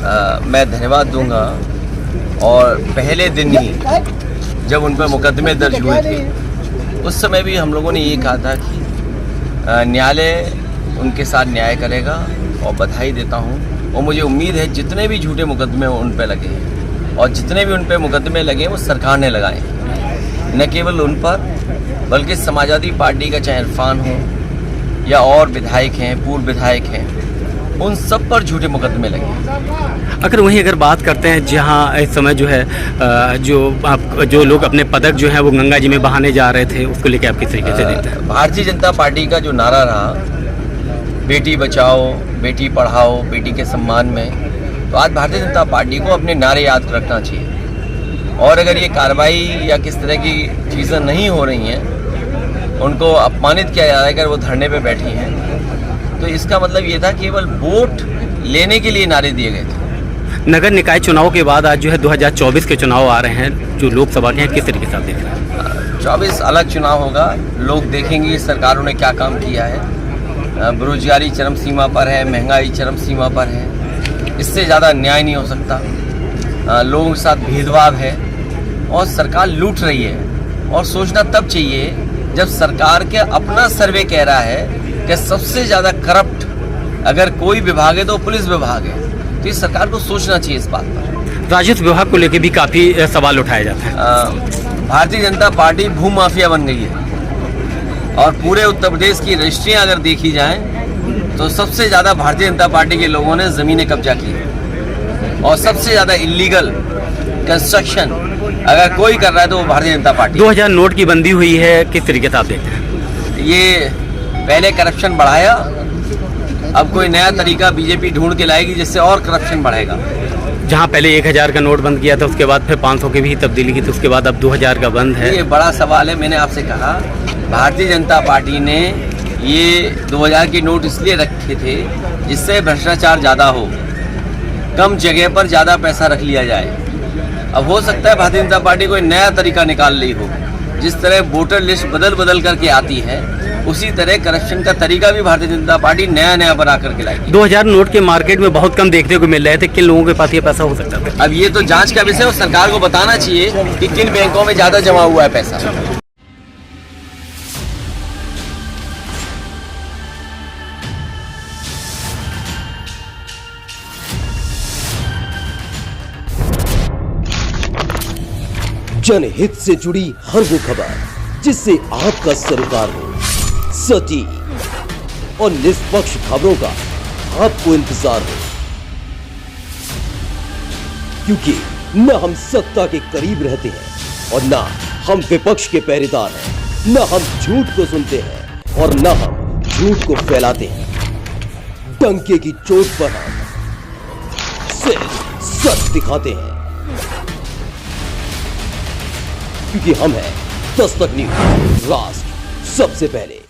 मैं धन्यवाद दूंगा। और पहले दिन ही जब उन पर मुकदमे दर्ज हुए थे, उस समय भी हम लोगों ने ये कहा था कि न्यायालय उनके साथ न्याय करेगा, और बधाई देता हूँ। और मुझे उम्मीद है जितने भी झूठे मुकदमे उन पर लगे हैं और जितने भी उन पर मुकदमे लगे वो सरकार ने लगाए हैं, न केवल उन पर बल्कि समाजवादी पार्टी का चाहे इरफान हो या और विधायक हैं, पूर्व विधायक हैं, उन सब पर झूठे मुकदमे लगे। अगर वहीं बात करते हैं जहां इस समय जो है जो लोग अपने पदक जो है वो गंगा जी में बहाने जा रहे थे, उसको लेकर आप किस तरीके से देखते हैं? भारतीय जनता पार्टी का जो नारा रहा, बेटी बचाओ, बेटी पढ़ाओ, बेटी के सम्मान में, तो आज भारतीय जनता पार्टी को अपने नारे याद रखना चाहिए। और अगर ये कार्रवाई या किस तरह की चीज़ें नहीं हो रही हैं, उनको अपमानित किया जा रहा है अगर वो धरने पे बैठी हैं, तो इसका मतलब ये था केवल वोट लेने के लिए नारे दिए गए थे। नगर निकाय चुनाव के बाद आज जो है 2024 के चुनाव आ रहे हैं, जो लोकसभा के हैं, किस तरीके से आप देख रहे हैं? 24 अलग चुनाव होगा, लोग देखेंगे सरकारों ने क्या काम किया है। बेरोजगारी चरम सीमा पर है, महंगाई चरम सीमा पर है, इससे ज़्यादा न्याय नहीं हो सकता। लोगों के साथ भेदभाव है और सरकार लूट रही है। और सोचना तब चाहिए जब सरकार के अपना सर्वे कह रहा है कि सबसे ज़्यादा करप्ट अगर कोई विभाग है तो पुलिस विभाग है। तो इस सरकार को सोचना चाहिए इस बात पर। राजस्व विभाग को लेकर भी काफ़ी सवाल उठाए जाते हैं। भारतीय जनता पार्टी भू माफिया बन गई है, और पूरे उत्तर प्रदेश की रजिस्ट्रियाँ अगर देखी जाएं तो सबसे ज़्यादा भारतीय जनता पार्टी के लोगों ने ज़मीनें कब्जा की है, और सबसे ज़्यादा इलीगल कंस्ट्रक्शन अगर कोई कर रहा है तो वो भारतीय जनता पार्टी। 2000 नोट की बंदी हुई है, किस तरीके से आप देखते हैं? ये पहले करप्शन बढ़ाया, अब कोई नया तरीका बीजेपी ढूंढ के लाएगी जिससे और करप्शन बढ़ेगा। जहां पहले 1000 का नोट बंद किया था, उसके बाद फिर 500 की भी तब्दीली की थी, उसके बाद अब 2000 का बंद है। ये बड़ा सवाल है। मैंने आपसे कहा भारतीय जनता पार्टी ने ये 2000 के नोट इसलिए रखे थे जिससे भ्रष्टाचार ज़्यादा हो, कम जगह पर ज़्यादा पैसा रख लिया जाए। अब हो सकता है भारतीय जनता पार्टी कोई नया तरीका निकाल ली हो। जिस तरह वोटर लिस्ट बदल करके आती है, उसी तरह करप्शन का तरीका भी भारतीय जनता पार्टी नया बना करके लाएगी। 2000 नोट के मार्केट में बहुत कम देखने को मिल रहे थे, किन लोगों के पास ये पैसा हो सकता था? अब ये तो जांच का विषय है, सरकार को बताना चाहिए कि किन बैंकों में ज़्यादा जमा हुआ है पैसा। जनहित से जुड़ी हर वो खबर जिससे आपका सरोकार हो, सटीक और निष्पक्ष खबरों का आपको इंतजार हो, क्योंकि न हम सत्ता के करीब रहते हैं और न हम विपक्ष के पहरेदार हैं, न हम झूठ को सुनते हैं और न हम झूठ को फैलाते हैं। डंके की चोट पर हम सिर्फ सच दिखाते हैं, क्योंकि हम हैं दस्तक न्यूज, राष्ट्र सबसे पहले।